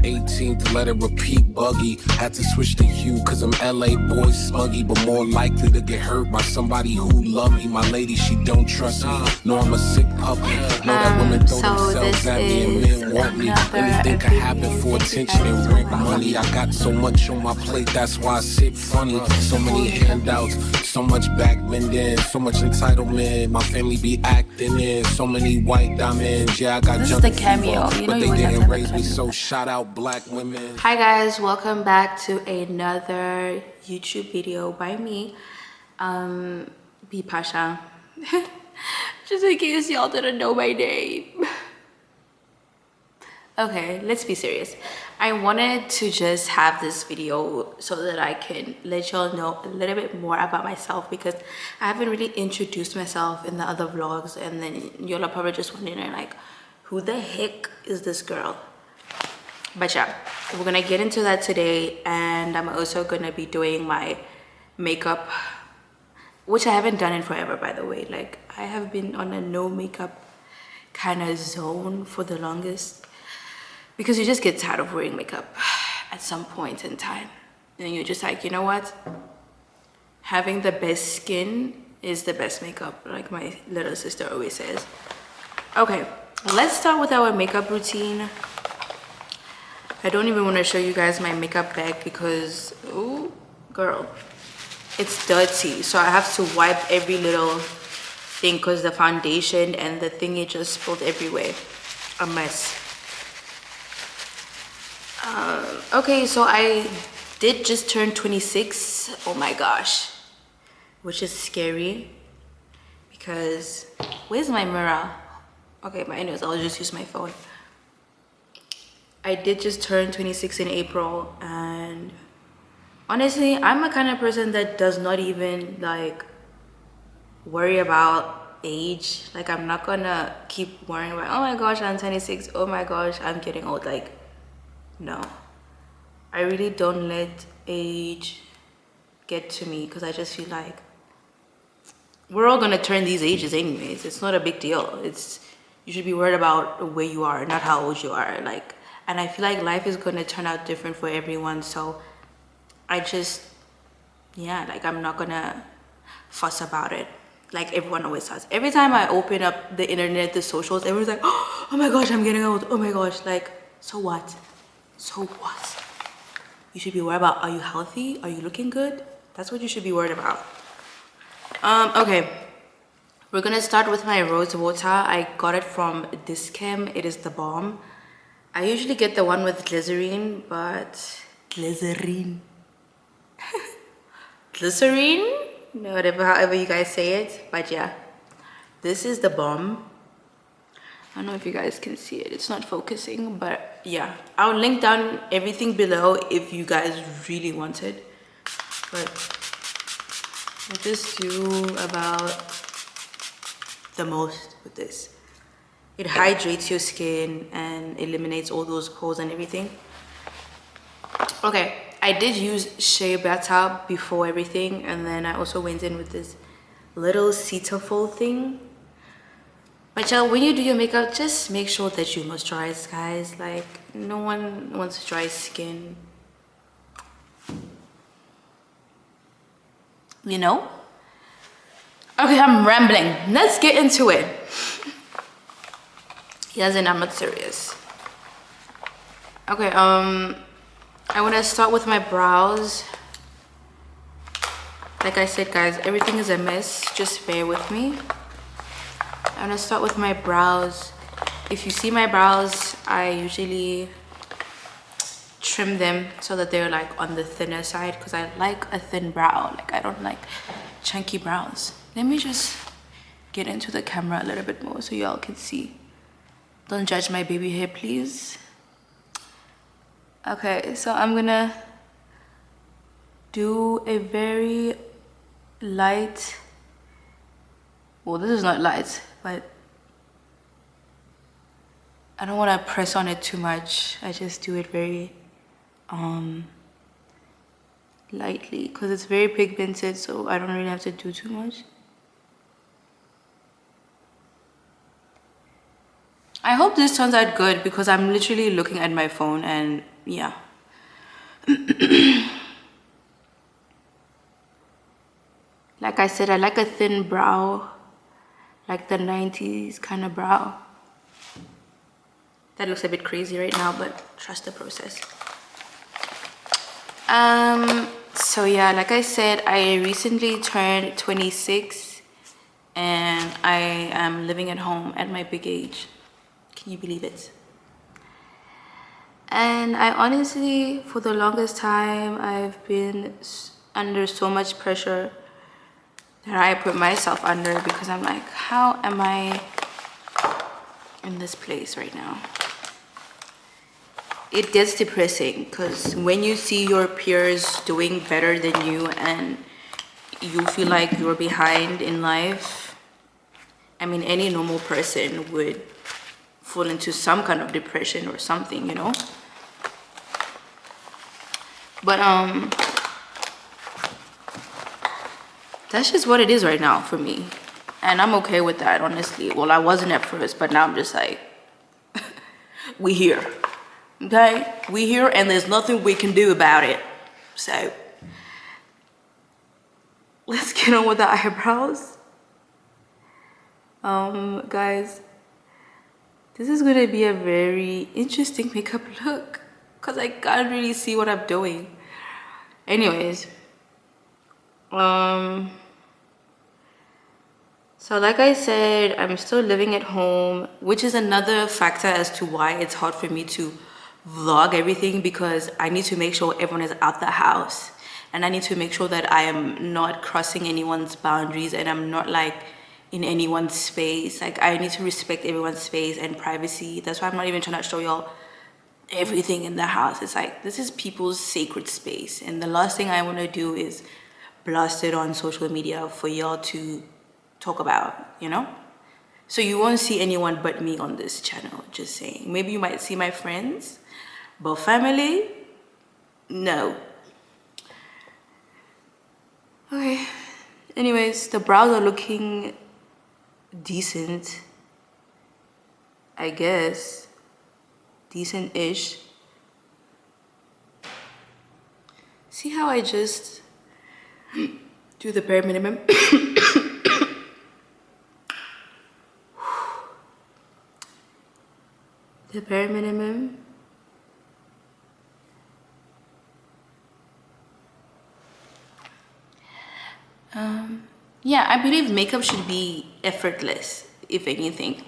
18th to let it repeat buggy. Had to switch the hue cause I'm LA boy smuggy, but more likely to get hurt by somebody who love me. My lady, she don't trust me. Know I'm a sick puppy. Know that women throw themselves at me and men want me. Anything could happen for attention and rent money. I got so much on my plate, that's why I sit funny. So many handouts, so much back bending, so much entitlement. My family be acting in so many white diamonds. Yeah, I got this is the cameo, you know, but they didn't raise me, so shout out black women. Hi guys, welcome back to another YouTube video by me, B Pasha. Just in case y'all didn't know my name. Okay, let's be serious. I wanted to just have this video so that I can let y'all know a little bit more about myself, because I haven't really introduced myself in the other vlogs, and then y'all are probably just wondering like, who the heck is this girl? But yeah, we're gonna get into that today, and I'm also gonna be doing my makeup, which I haven't done in forever, by the way. Like, I have been on a no makeup kind of zone for the longest, because you just get tired of wearing makeup at some point in time, and you're just like, you know what, having the best skin is the best makeup, like my little sister always says. Okay, let's start with our makeup routine. I don't even want to show you guys my makeup bag because, oh girl, it's dirty, so I have to wipe every little thing because the foundation and the thingy just spilled everywhere. A mess. Okay, so I did just turn 26. Oh my gosh, which is scary because where's my mirror? Okay, but anyways, I'll just use my phone. I did just turn 26 in April, and honestly, I'm a kind of person that does not even like worry about age. Like, I'm not gonna keep worrying about, oh my gosh, I'm 26, oh my gosh, I'm getting old. Like, no, I really don't let age get to me, because I just feel like we're all gonna turn these ages anyways. It's not a big deal. You should be worried about where you are, not how old you are. Like, and I feel like life is gonna turn out different for everyone, so I just, yeah, like, I'm not gonna fuss about it like everyone always does. Every time I open up the internet, the socials, everyone's like, oh my gosh, I'm getting old, oh my gosh. Like, so what? So what? You should be worried about, are you healthy? Are you looking good? That's what you should be worried about. Okay, we're gonna start with my rose water. I got it from Discam. It is the bomb. I usually get the one with glycerine, but glycerine, no, whatever, however you guys say it. But yeah, this is the bomb. I don't know if you guys can see it, it's not focusing, but yeah, I'll link down everything below if you guys really want it. But we'll just do about the most with this. It hydrates your skin and eliminates all those pores and everything. Okay, I did use shea butter before everything, and then I also went in with this little Cetaphil thing. But yeah, when you do your makeup, just make sure that you moisturize, guys. Like, no one wants dry skin, you know? Okay, I'm rambling. Let's get into it. Yes, and I'm not serious. Okay, I want to start with my brows. Like I said, guys, everything is a mess. Just bear with me. I'm gonna start with my brows. If you see my brows, I usually trim them so that they're like on the thinner side, because I like a thin brow. Like, I don't like chunky brows. Let me just get into the camera a little bit more so y'all can see. Don't judge my baby hair, please. Okay, so I'm gonna do a very light, well, this is not light, but I don't want to press on it too much. I just do it very lightly, because it's very pigmented, so I don't really have to do too much. I hope this turns out good, because I'm literally looking at my phone and yeah. Like I said, I like a thin brow, like the 90s kind of brow. That looks a bit crazy right now, but trust the process. So yeah, like I said, I recently turned 26 and I am living at home at my big age. Can you believe it? And I honestly, for the longest time, I've been under so much pressure that I put myself under, because I'm like, how am I in this place right now? It gets depressing, because when you see your peers doing better than you and you feel like you're behind in life, I mean, any normal person would fall into some kind of depression or something, you know? But that's just what it is right now for me, and I'm okay with that, honestly. Well, I wasn't at first, but now I'm just like, we here, okay? We here, and there's nothing we can do about it. So let's get on with the eyebrows. Guys, this is gonna be a very interesting makeup look, because I can't really see what I'm doing. Anyways, so like I said, I'm still living at home, which is another factor as to why it's hard for me to vlog everything, because I need to make sure everyone is out the house, and I need to make sure that I am not crossing anyone's boundaries, and I'm not like in anyone's space. Like, I need to respect everyone's space and privacy. That's why I'm not even trying to show y'all everything in the house. It's like, this is people's sacred space, and the last thing I want to do is blast it on social media for y'all to talk about, you know? So you won't see anyone but me on this channel, just saying. Maybe you might see my friends, but family, no. Okay, anyways, the brows are looking decent, I guess. Decent-ish. See how I just do the bare minimum? The bare minimum. Yeah, I believe makeup should be effortless, if anything.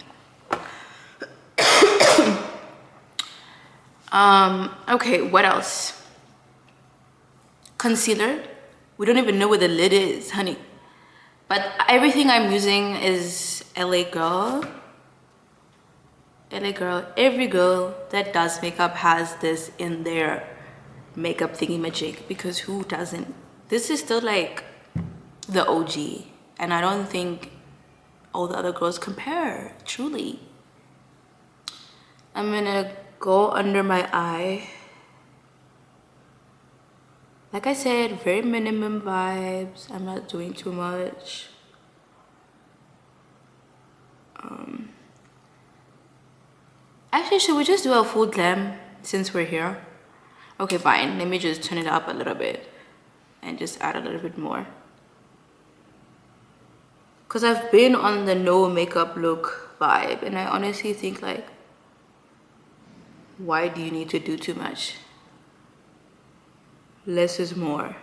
Okay, what else? Concealer. We don't even know where the lid is, honey. But everything I'm using is LA Girl. LA Girl. Every girl that does makeup has this in their makeup thingy-majig, because who doesn't? This is still like the OG, and I don't think all the other girls compare, truly. I'm gonna go under my eye. Like I said, very minimum vibes. I'm not doing too much. Actually, should we just do a full glam since we're here? Okay, fine. Let me just turn it up a little bit and just add a little bit more. Because I've been on the no makeup look vibe, and I honestly think, like, why do you need to do too much? Less is more.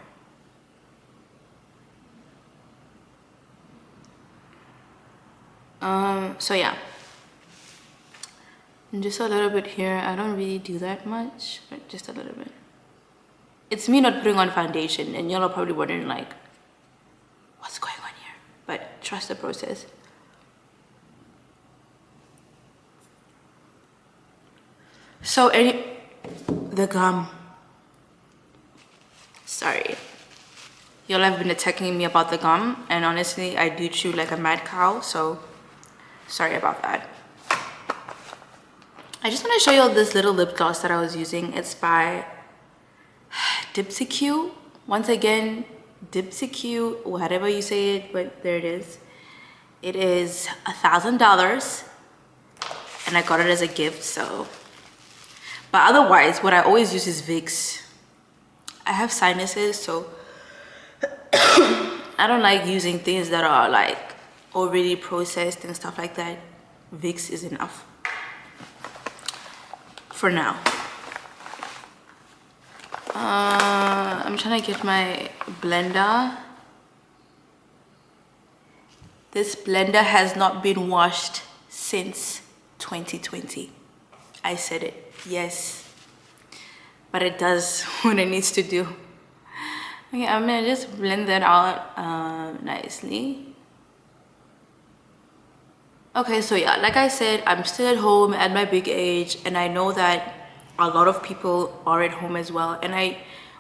So yeah, and just a little bit here. I don't really do that much, but just a little bit. It's me not putting on foundation, and y'all are probably wondering, like, what's going on here? But trust the process. So the gum. Sorry. Y'all have been attacking me about the gum, and honestly, I do chew like a mad cow, so sorry about that. I just want to show y'all this little lip gloss that I was using. It's by Dipsy. Once again, Dipsy, whatever you say it, but there it is. It is $1,000, and I got it as a gift, so. But otherwise, what I always use is Vicks. I have sinuses, so I don't like using things that are like already processed and stuff like that. Vicks is enough for now. I'm trying to get my blender. This blender has not been washed since 2020. I said it, yes, but it does what it needs to do. Okay, I'm gonna just blend that out nicely. Okay, so yeah, like I said, I'm still at home at my big age, and I know that a lot of people are at home as well, and I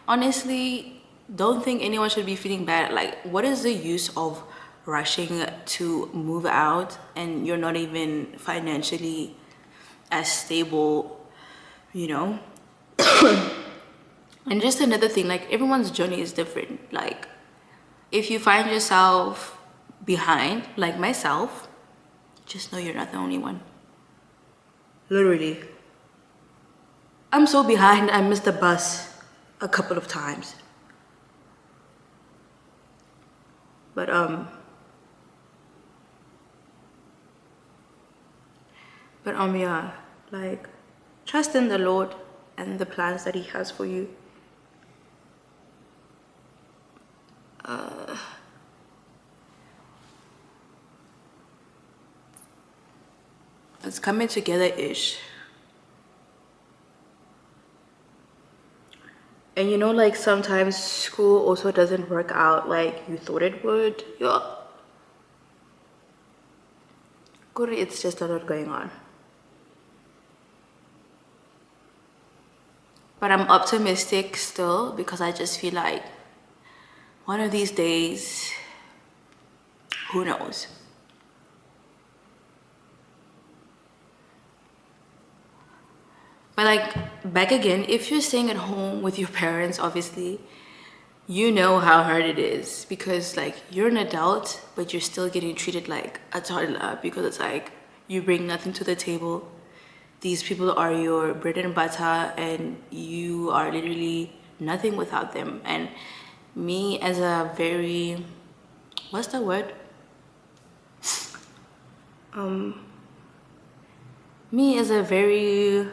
honestly don't think anyone should be feeling bad. Like, what is the use of rushing to move out and you're not even financially as stable, you know? And just another thing, like, everyone's journey is different. Like, if you find yourself behind, like myself, just know you're not the only one. Literally. I'm so behind, I missed the bus a couple of times. But yeah, like, trust in the Lord and the plans that He has for you. It's coming together-ish. And you know, like, sometimes school also doesn't work out like you thought it would. Yeah. Good, it's just a lot going on. But I'm optimistic still, because I just feel like one of these days, who knows? But like, back again, if you're staying at home with your parents, obviously, you know how hard it is, because like, you're an adult, but you're still getting treated like a toddler, because it's like, you bring nothing to the table. These people are your bread and butter, and you are literally nothing without them. And me as a very, what's the word? Me as a very,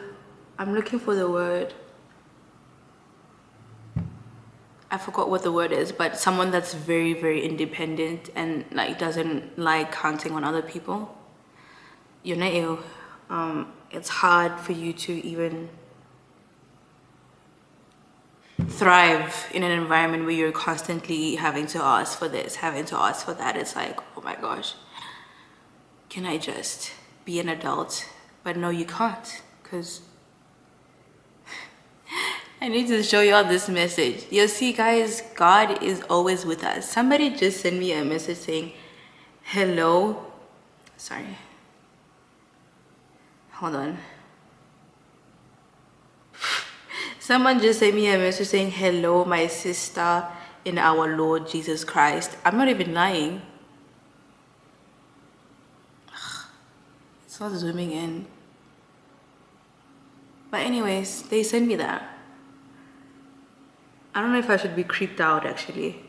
I'm looking for the word. I forgot what the word is, but someone that's very, very independent and like doesn't like counting on other people. You're not ill. It's hard for you to even thrive in an environment where you're constantly having to ask for this, having to ask for that. It's like, oh my gosh, can I just be an adult? But no, you can't, because I need to show y'all this message. You see, guys, God is always with us. Somebody just sent me a message saying, hello. Sorry. Hold on. Someone just sent me a message saying, hello, my sister in our Lord Jesus Christ. I'm not even lying. It's not zooming in. But anyways, they sent me that. I don't know if I should be creeped out, actually.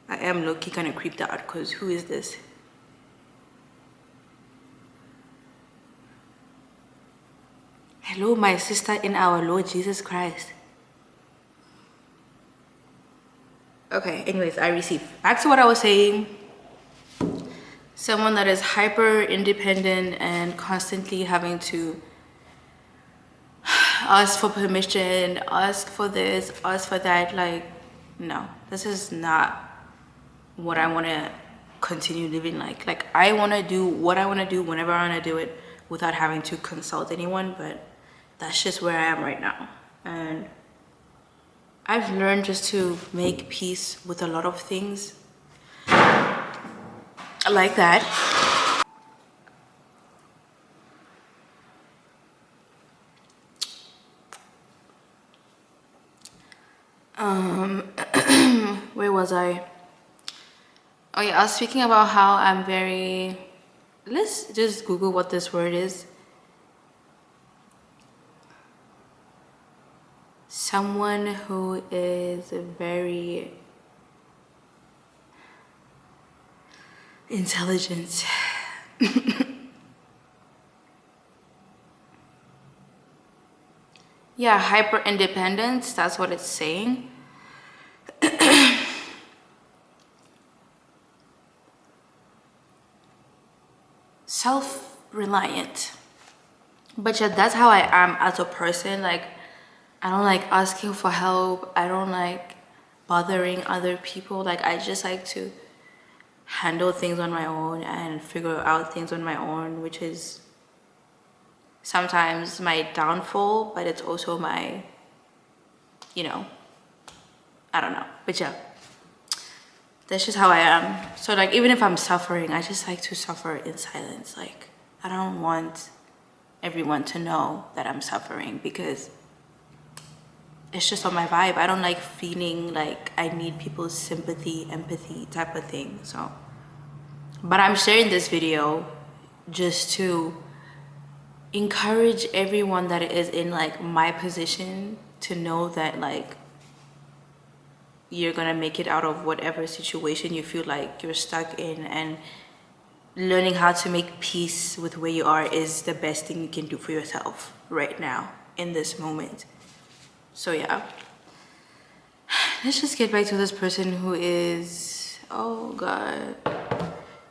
I am low-key kind of creeped out, because who is this? Hello, my sister in our Lord Jesus Christ. Okay, anyways, I received. Back to what I was saying. Someone that is hyper independent and constantly having to ask for permission, ask for this, ask for that. Like, no, this is not what I want to continue living like. Like, I want to do what I want to do whenever I want to do it without having to consult anyone. But that's just where I am right now. And I've learned just to make peace with a lot of things like that. Where was I? Oh yeah, I was speaking about how I'm very, let's just Google what this word is. someone who is very intelligent. Yeah, hyper independence, that's what it's saying. Self-reliant. But yeah, that's how I am as a person. Like, I don't like asking for help. I don't like bothering other people. Like, I just like to handle things on my own and figure out things on my own, which is sometimes my downfall, but it's also my, you know, I don't know. But yeah, that's just how I am. So like, even if I'm suffering, I just like to suffer in silence. Like, I don't want everyone to know that I'm suffering because it's just on my vibe. I don't like feeling like I need people's sympathy, empathy type of thing. So, but I'm sharing this video just to encourage everyone that is in like my position to know that like you're gonna make it out of whatever situation you feel like you're stuck in, and learning how to make peace with where you are is the best thing you can do for yourself right now in this moment. So yeah, let's just get back to this person who is, oh god,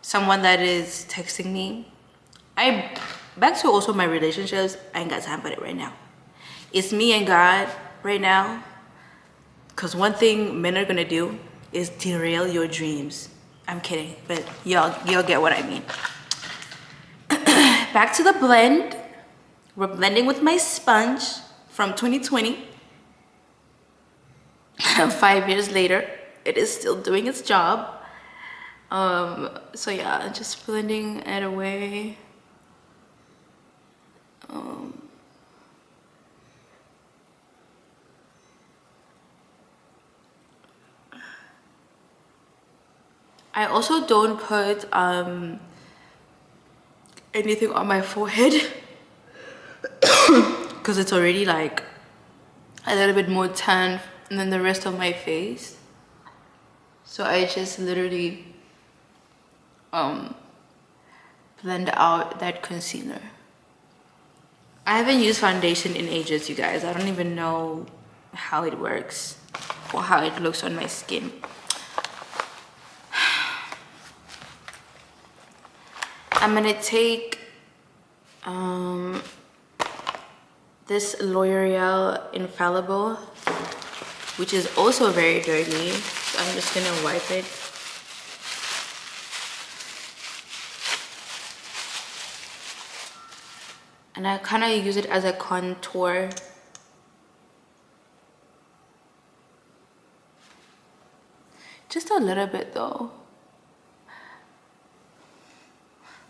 someone that is texting me. Back to also my relationships, I ain't got time for it right now. It's me and God right now, because one thing men are gonna do is derail your dreams. I'm kidding, but y'all get what I mean. Back to the blend. We're blending with my sponge from 2020. 5 years later, it is still doing its job. So yeah, just blending it away. I also don't put anything on my forehead because it's already like a little bit more tan than the rest of my face. So I just literally blend out that concealer. I haven't used foundation in ages, you guys. I don't even know how it works or how it looks on my skin. I'm gonna take this L'Oreal Infallible, which is also very dirty. So I'm just gonna wipe it. And I kind of use it as a contour. Just a little bit though.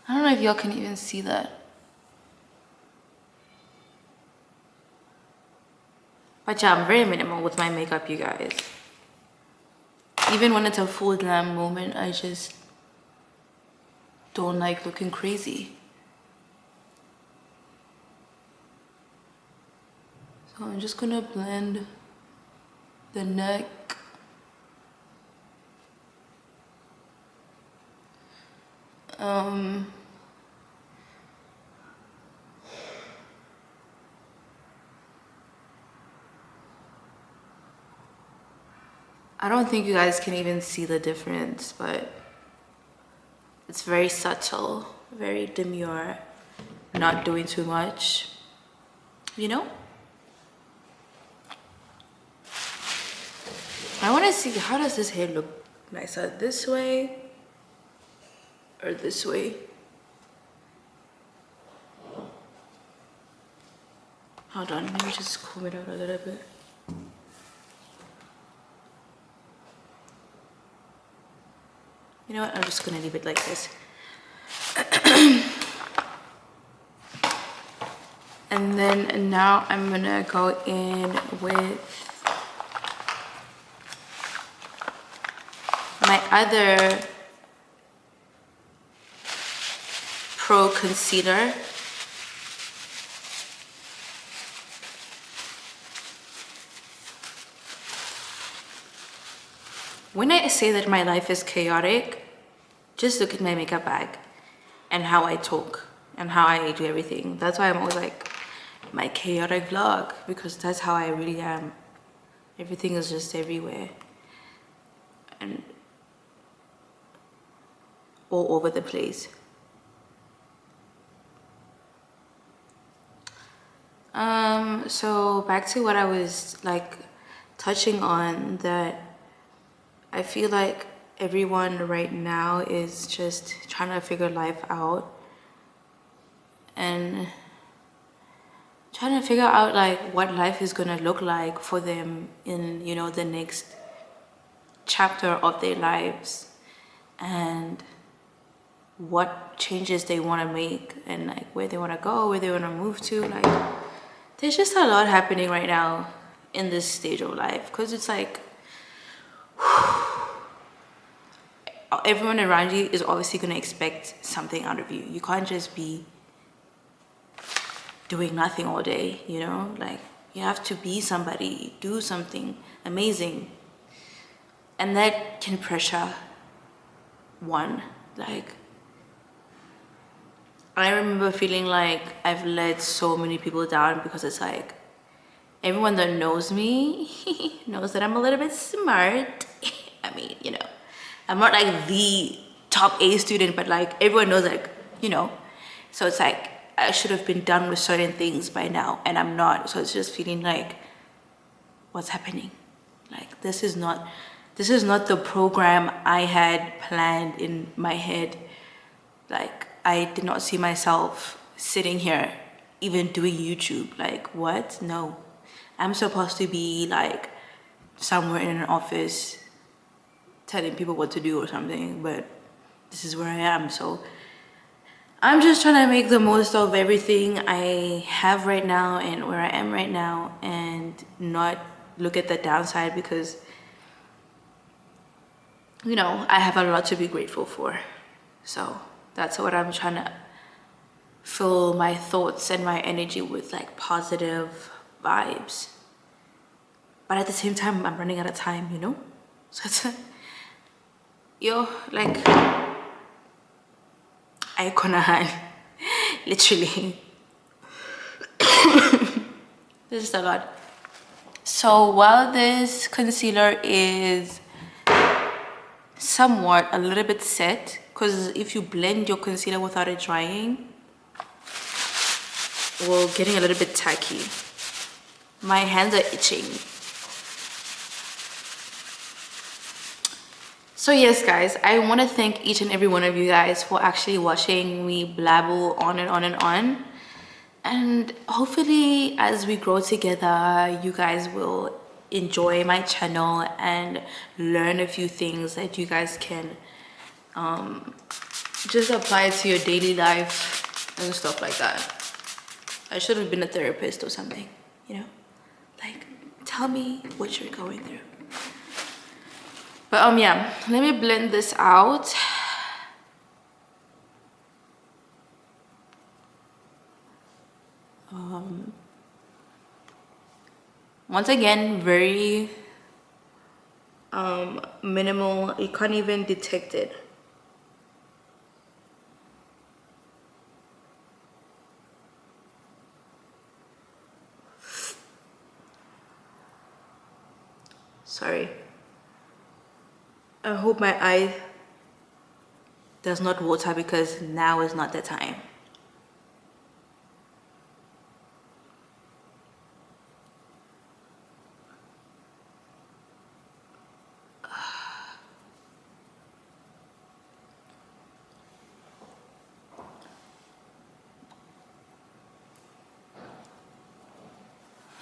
I don't know if y'all can even see that. But yeah, I'm very minimal with my makeup, you guys. Even when it's a full glam moment, I just don't like looking crazy. So I'm just gonna blend the neck. I don't think you guys can even see the difference, but it's very subtle, very demure, not doing too much, you know? I want to see, how does this hair look nicer? This way or this way? Hold on, let me just comb it out a little bit. You know what, I'm just gonna leave it like this. And then now I'm gonna go in with my other Pro Concealer. when I say that my life is chaotic, just look at my makeup bag and how I talk and how I do everything. That's why I'm always like, my chaotic vlog, because that's how I really am. Everything is just everywhere and all over the place. So back to what I was like touching on, that I feel like everyone right now is just trying to figure life out and trying to figure out like what life is gonna look like for them in, you know, the next chapter of their lives, and what changes they want to make, and like where they want to go, where they want to move to. Like, there's just a lot happening right now in this stage of life, because it's like everyone around you is obviously going to expect something out of you. You can't just be doing nothing all day, you know? Like, you have to be somebody, do something amazing. And that can pressure one. Like, I remember feeling like I've let so many people down, because it's like everyone that knows me knows that I'm a little bit smart. I mean, you know, I'm not like the top A student, but like everyone knows, like, you know. So it's like I should have been done with certain things by now, and I'm not. So it's just feeling like, what's happening? Like, this is not the program I had planned in my head. Like, I did not see myself sitting here even doing YouTube. Like, what? No. I'm supposed to be like somewhere in an office telling people what to do or something, but this is where I am. So I'm just trying to make the most of everything I have right now and where I am right now, and not look at the downside, because, you know, I have a lot to be grateful for. So that's what I'm trying to fill my thoughts and my energy with, like positive vibes. But at the same time, I'm running out of time, you know? So it's yo, like, I can't, literally. This is a lot. So while this concealer is somewhat a little bit set, because if you blend your concealer without it drying, well, getting a little bit tacky. My hands are itching. So yes, guys, I want to thank each and every one of you guys for actually watching me blabble on and on and on. And hopefully, as we grow together, you guys will enjoy my channel and learn a few things that you guys can just apply to your daily life and stuff like that. I should have been a therapist or something, you know? Like, tell me what you're going through. But yeah, let me blend this out. Once again, very minimal. You can't even detect it. Sorry. I hope my eye does not water, because now is not the time.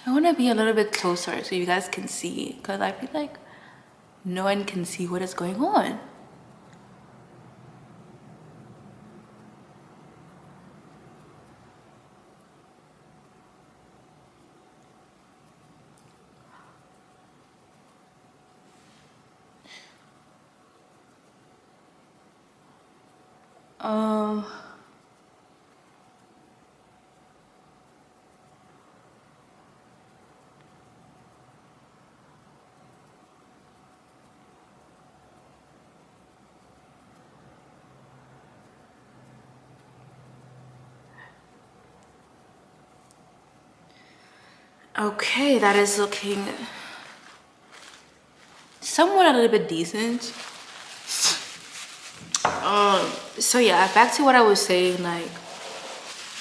I want to be a little bit closer so you guys can see, because I feel like no one can see what is going on. Okay, that is looking somewhat a little bit decent. So yeah, back to what I was saying, like,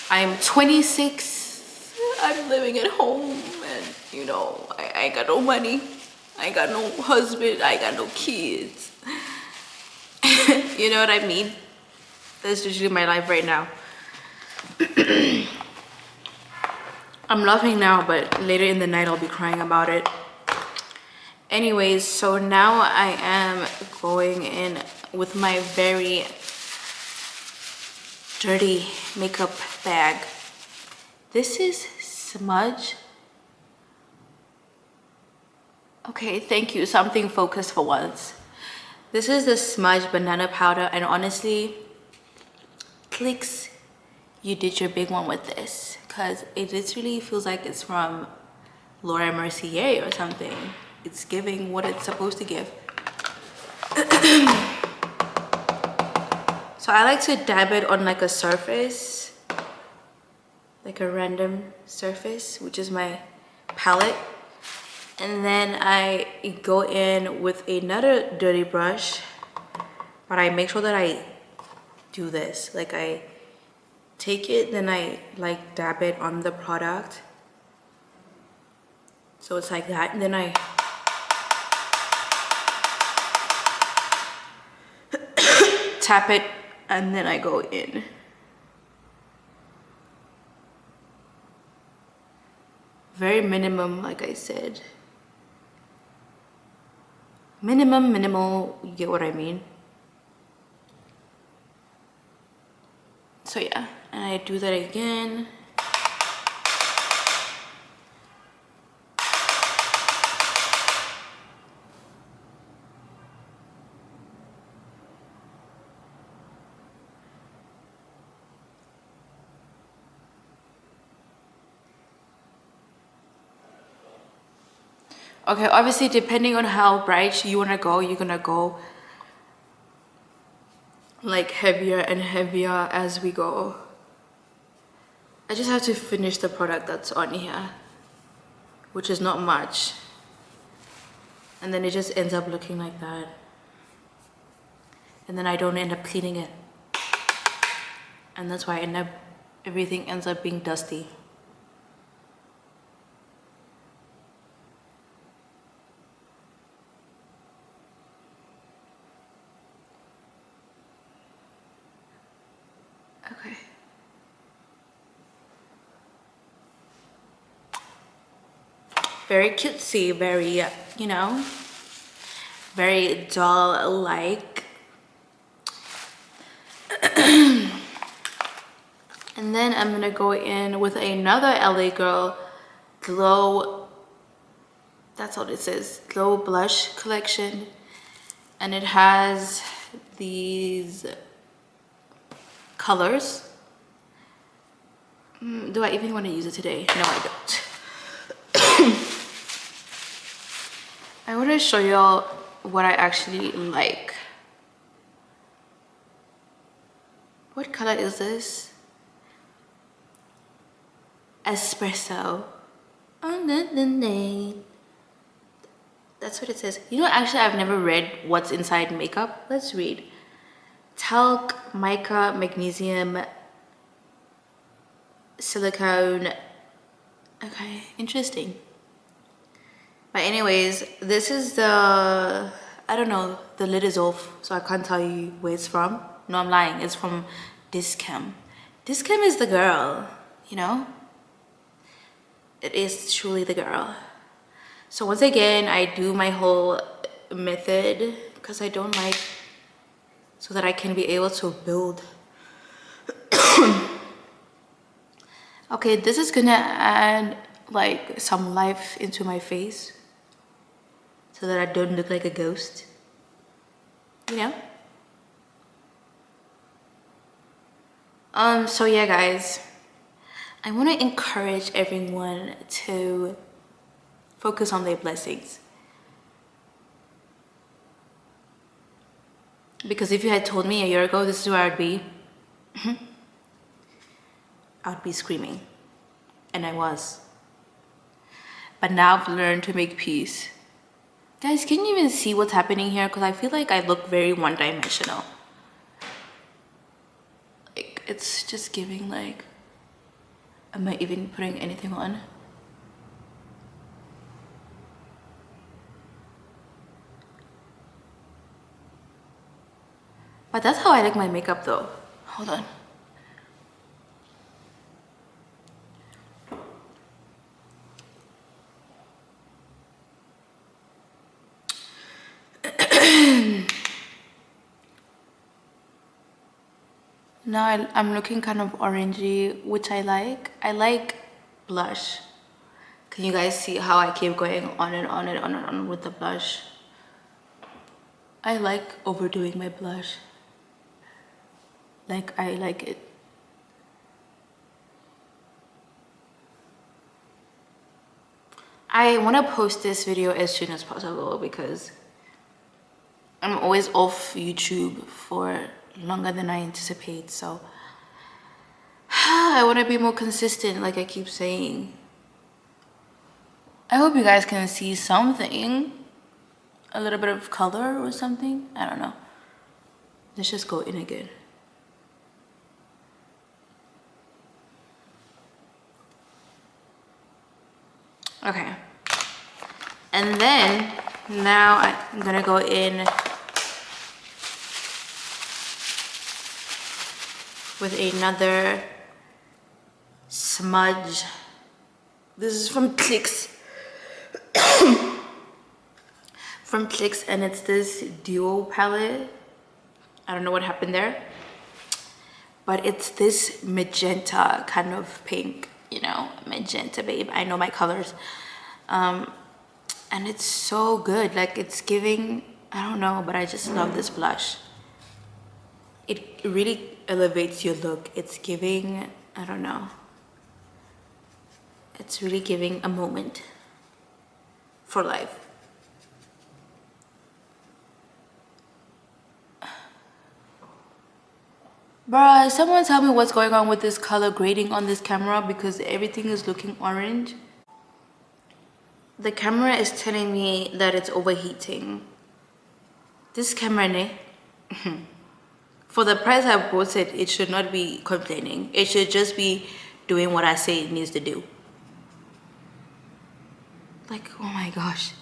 I'm 26, I'm living at home, and you know, I ain't got no money, I ain't got no husband, I ain't got no kids. You know what I mean? That's usually my life right now. I'm laughing now, but later in the night I'll be crying about it. Anyways, so now I am going in with my very dirty makeup bag. This is Smudge. Okay, thank you. Something focused for once. This is the Smudge banana powder, and honestly, clicks, you did your big one with this, because it literally feels like it's from Laura Mercier or something. It's giving what it's supposed to give. So I like to dab it on like a surface, like a random surface, which is my palette. And then I go in with another dirty brush, but I make sure that I do this. Like, I take it, then I like dab it on the product. So it's like that, and then I tap it, and then I go in. Very minimum, like I said. Minimal, you get what I mean? So yeah, and I do that again. Okay, obviously depending on how bright you want to go, you're gonna go like heavier and heavier as we go. I just have to finish the product that's on here, which is not much, and then it just ends up looking like that, and then I don't end up cleaning it, and that's why everything ends up being dusty. Okay. Very cutesy, very, you know, very doll-like. And then I'm gonna go in with another LA Girl Glow, that's all it says, Glow Blush Collection. And it has these colors. Do I even want to use it today? No, I don't. I want to show y'all what I actually like. What color is this? Espresso. That's what it says. You know, actually, I've never read what's inside makeup. Let's read. Talc, mica, magnesium, silicone. Okay, interesting. But anyways, this is the, I don't know, the lid is off, so I can't tell you where it's from. No, I'm lying, it's from Discam. Discam is the girl, you know? It is truly the girl. So once again, I do my whole method because I don't like, so that I can be able to build. Okay, this is gonna add like some life into my face so that I don't look like a ghost, you know? So yeah, guys, I want to encourage everyone to focus on their blessings. Because if you had told me a year ago this is where I'd be, I'd be screaming. And I was. but now I've learned to make peace. Guys, can you even see what's happening here? Because I feel like I look very one-dimensional. Like, it's just giving like, am I even putting anything on? But that's how I like my makeup though. Hold on. Now I'm looking kind of orangey, which I like. I like blush. Can you guys see how I keep going on and on and on and on with the blush? I like overdoing my blush. Like, I like it. I want to post this video as soon as possible because I'm always off YouTube for longer than I anticipate, so I want to be more consistent, like I keep saying. I hope you guys can see something, a little bit of color or something. I don't know. Let's just go in again. Okay, and then now I'm gonna go in with another smudge. This is from Clicks. From Clicks, and it's this duo palette. I don't know what happened there, but it's this magenta kind of pink, you know, magenta babe. I know my colors. And it's so good. Like, it's giving, I don't know, but I just love this blush. It really elevates your look. It's giving, I don't know, it's really giving a moment for life. Bruh, someone tell me what's going on with this color grading on this camera because everything is looking orange. The camera is telling me that it's overheating. This camera, ne? For the price I bought it, it should not be complaining. It should just be doing what I say it needs to do. Like, oh my gosh.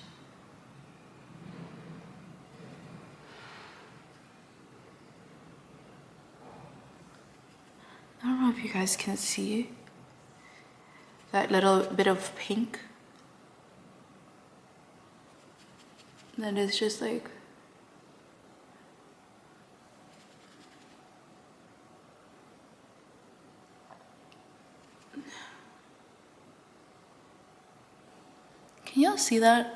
I don't know if you guys can see that little bit of pink. That is just like, can y'all see that?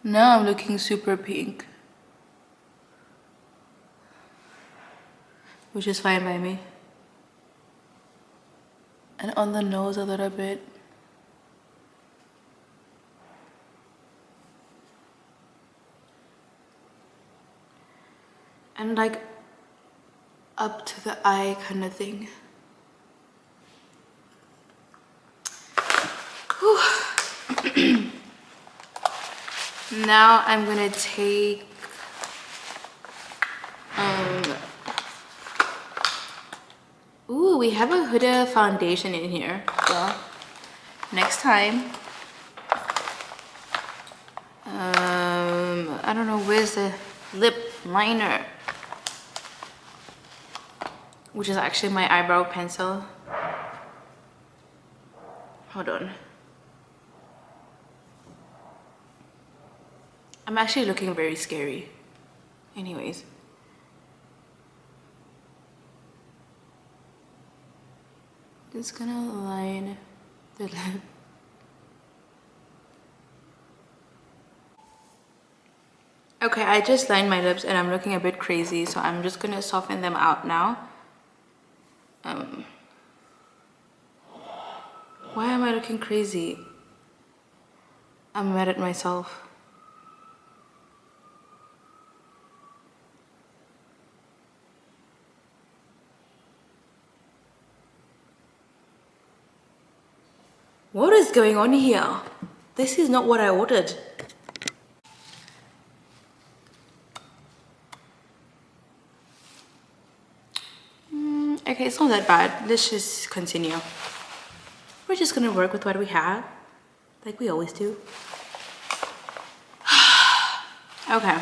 Now I'm looking super pink, which is fine by me. And on the nose a little bit. And like up to the eye kind of thing. Now I'm gonna take ooh, we have a Huda foundation in here. Well, next time. I don't know, where's the lip liner? Which is actually my eyebrow pencil. Hold on. I'm actually looking very scary. Anyways. Just gonna line the lip. Okay, I just lined my lips and I'm looking a bit crazy, so I'm just gonna soften them out now. Why am I looking crazy? I'm mad at myself. What is going on here? This is not what I ordered. Okay, it's not that bad. Let's just continue. We're just gonna work with what we have, like we always do. Okay.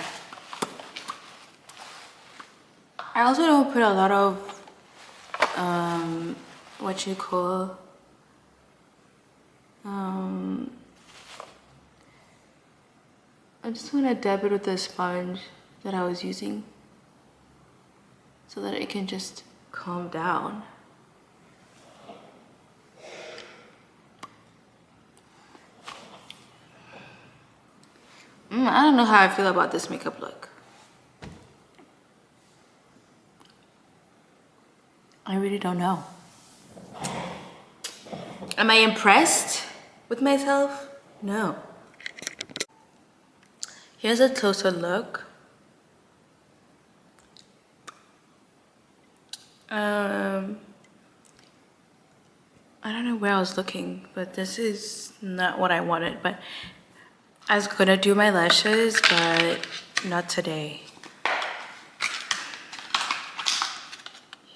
I also don't put a lot of what you call I'm just gonna dab it with the sponge that I was using so that it can just calm down. I don't know how I feel about this makeup look. I really don't know. Am I impressed with myself? No. Here's a closer look. I don't know where I was looking, but this is not what I wanted. But I was gonna do my lashes, but not today.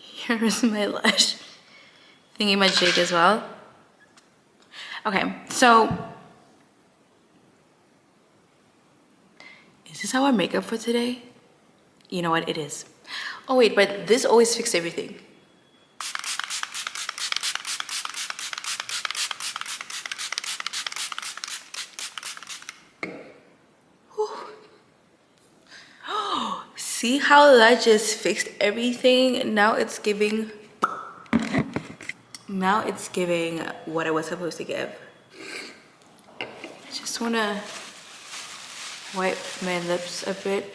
Here's my lash thingy-majig as well. Okay, so is this our makeup for today? You know what, it is. Oh wait, but this always fixes everything. See how that just fixed everything? Now it's giving what I was supposed to give. Just wanna wipe my lips a bit.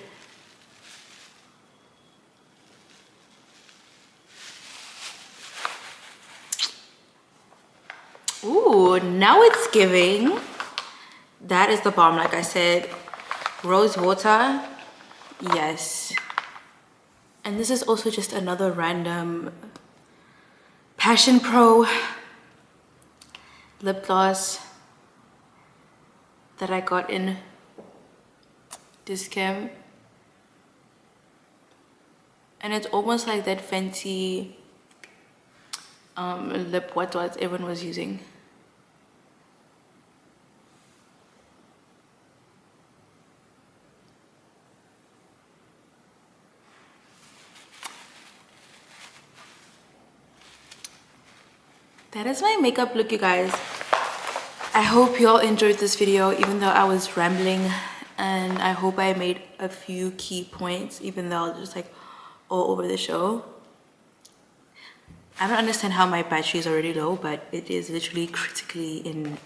Ooh, now it's giving. That is the bomb, like I said. Rose water. Yes. And this is also just another random Passion Pro lip gloss that I got in discount. And it's almost like that Fenty lip what everyone was using. That is my makeup look, you guys. I hope you all enjoyed this video, even though I was rambling, and I hope I made a few key points, even though I was just like all over the show. I don't understand how my battery is already low, but it is literally critically in.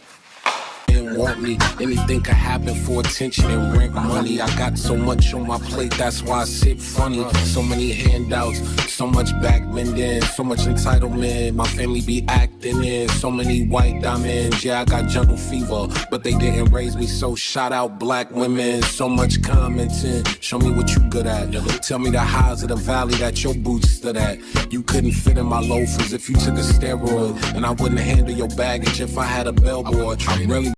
Want me, anything could happen for attention and rent money. I got so much on my plate, that's why I sit funny. So many handouts, so much backbending, so much entitlement. My family be acting in so many white diamonds. Yeah, I got jungle fever, but they didn't raise me, so shout out black women. So much commenting, show me what you good at. Tell me the highs of the valley that your boots stood at. You couldn't fit in my loafers if you took a steroid, and I wouldn't handle your baggage if I had a bellboard. I'm really